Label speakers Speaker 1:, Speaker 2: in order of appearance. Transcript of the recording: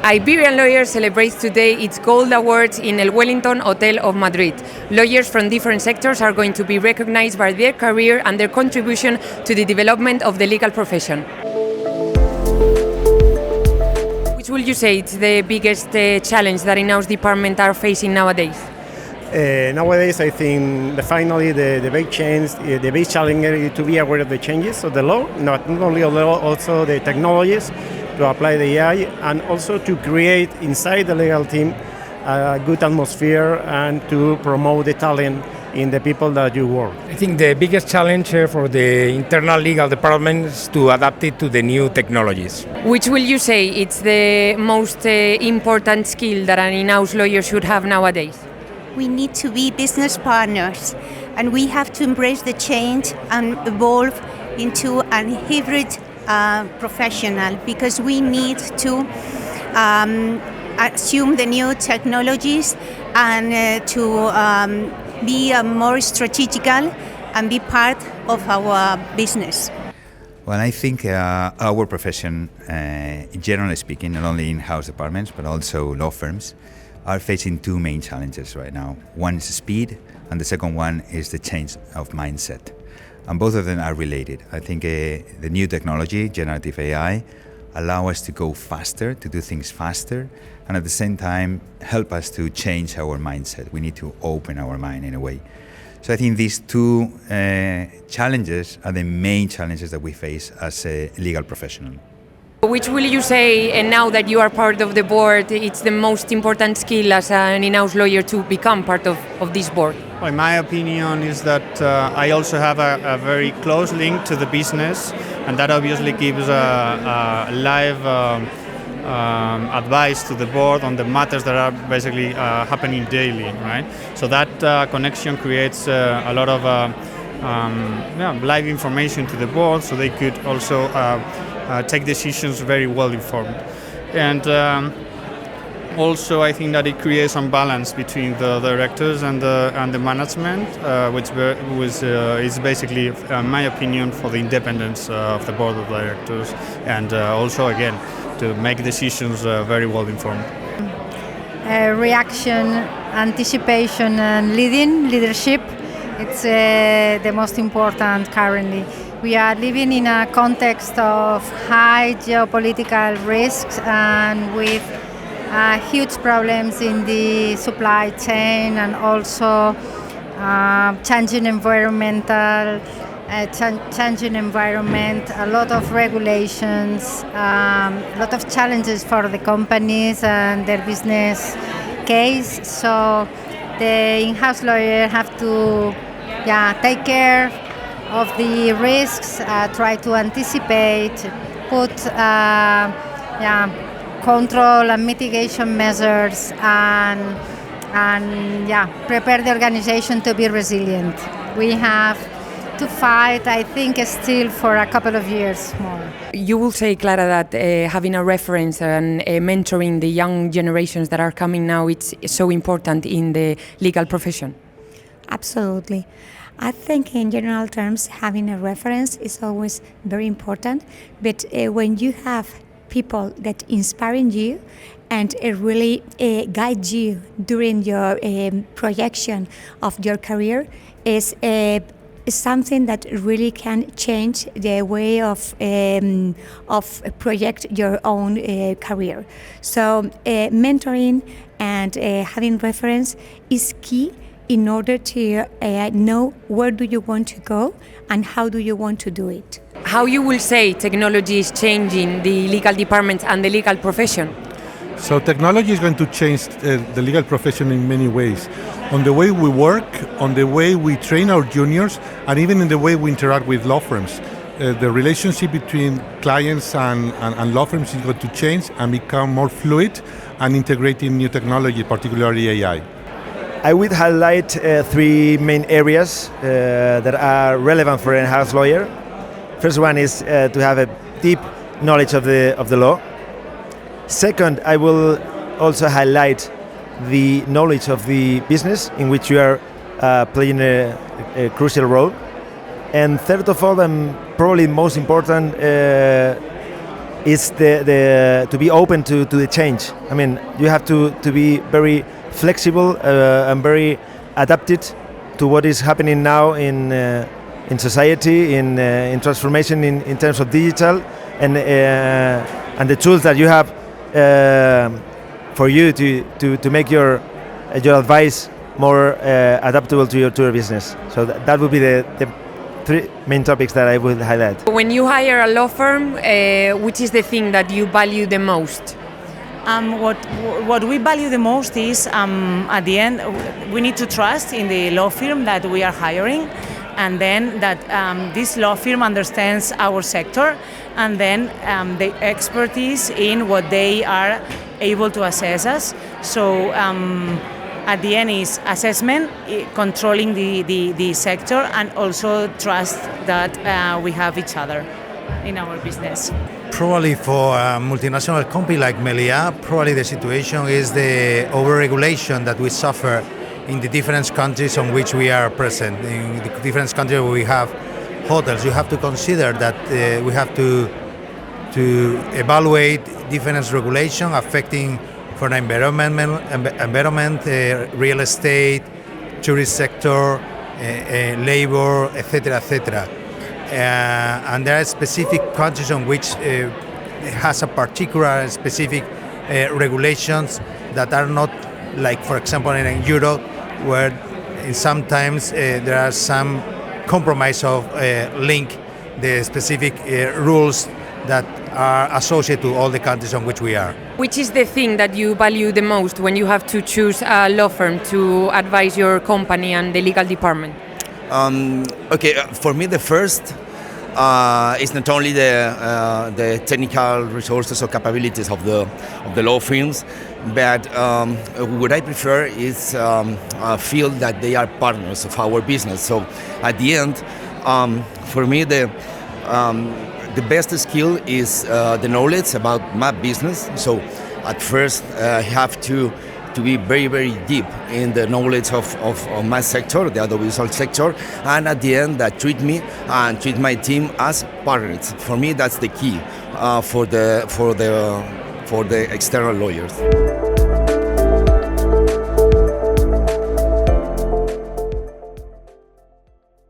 Speaker 1: Iberian Lawyer celebrates today its Gold Awards in El Wellington Hotel of Madrid. Lawyers from different sectors are going to be recognized by their career and their contribution to the development of the legal profession. Which will you say is the biggest challenge that in-house department are facing nowadays?
Speaker 2: Nowadays, I think finally the big change, the big challenge is to be aware of the changes of the law, not only the law, also the technologies to apply the AI, and also to create inside the legal team a good atmosphere and to promote the talent in the people that you work.
Speaker 3: I think the biggest challenge for the internal legal department is to adapt it to the new technologies.
Speaker 1: Which will you say it's the most important skill that an in-house lawyer should have nowadays?
Speaker 4: We need to be business partners, and we have to embrace the change and evolve into a hybrid professional, because we need to assume the new technologies and to be more strategical and be part of our business.
Speaker 5: Well, I think our profession, generally speaking, not only in-house departments but also law firms, are facing two main challenges right now. One is speed, and the second one is the change of mindset. And both of them are related. I think the new technology, generative AI, allow us to go faster, to do things faster, and at the same time help us to change our mindset. We need to open our mind in a way. So I think these two challenges are the main challenges that we face as a legal professional.
Speaker 1: Which will you say, and now that you are part of the board, it's the most important skill as an in-house lawyer to become part of this board?
Speaker 6: Well, my opinion is that I also have a very close link to the business, and that obviously gives a live advice to the board on the matters that are basically happening daily, right? So that connection creates a lot of live information to the board, so they could also take decisions very well informed. And also, I think that it creates some balance between the directors and the management, which is basically, in my opinion, for the independence of the board of directors, and also, again, to make decisions very well informed.
Speaker 7: Reaction, anticipation, and leadership. It's the most important currently. We are living in a context of high geopolitical risks and with huge problems in the supply chain, and also changing environment, a lot of regulations, a lot of challenges for the companies and their business case. So the in-house lawyer have to take care of the risks, try to anticipate, put control and mitigation measures, and prepare the organization to be resilient. We have to fight, I think, still for a couple of years more.
Speaker 1: You will say, Clara, that having a reference and mentoring the young generations that are coming now, it's so important in the legal profession.
Speaker 8: Absolutely. I think in general terms, having a reference is always very important, but when you have people that inspire you and really guide you during your projection of your career, is something that really can change the way of project your own career. So mentoring and having reference is key in order to know where do you want to go and how do you want to do it.
Speaker 1: How you will say technology is changing the legal department and the legal profession?
Speaker 9: So technology is going to change the legal profession in many ways. On the way we work, on the way we train our juniors, and even in the way we interact with law firms. The relationship between clients and law firms is going to change and become more fluid and integrating new technology, particularly AI.
Speaker 2: I would highlight three main areas that are relevant for an in-house lawyer. First one is to have a deep knowledge of the law. Second, I will also highlight the knowledge of the business in which you are playing a crucial role. And third of all, and probably most important, is to be open to the change. I mean, you have to be very flexible and very adapted to what is happening now in society, in transformation in terms of digital, and the tools that you have for you to make your advice more adaptable to your business. So that would be the three main topics that I would highlight.
Speaker 1: When you hire a law firm, which is the thing that you value the most?
Speaker 10: What we value the most is, at the end, we need to trust in the law firm that we are hiring, and then that this law firm understands our sector, and then the expertise in what they are able to assess us. So at the end is assessment, controlling the sector, and also trust that we have each other in our business.
Speaker 11: Probably for a multinational company like Melia, probably the situation is the overregulation that we suffer in the different countries on which we are present. In the different countries where we have hotels, you have to consider that we have to evaluate different regulation affecting for the environment, real estate, tourist sector, labor, etc., etc. And there are specific countries on which has a particular specific regulations that are not like, for example, in Europe, where sometimes there are some compromise of link the specific rules that are associated to all the countries on which we are.
Speaker 1: Which is the thing that you value the most when you have to choose a law firm to advise your company and the legal department?
Speaker 12: For me, the first is not only the technical resources or capabilities of the law firms, but what I prefer is feel that they are partners of our business. So at the end, for me, the best skill is the knowledge about my business. So at first, I have to be very, very deep in the knowledge of my sector, the audiovisual sector, and at the end that treat me and treat my team as partners. For me, that's the key for the external lawyers.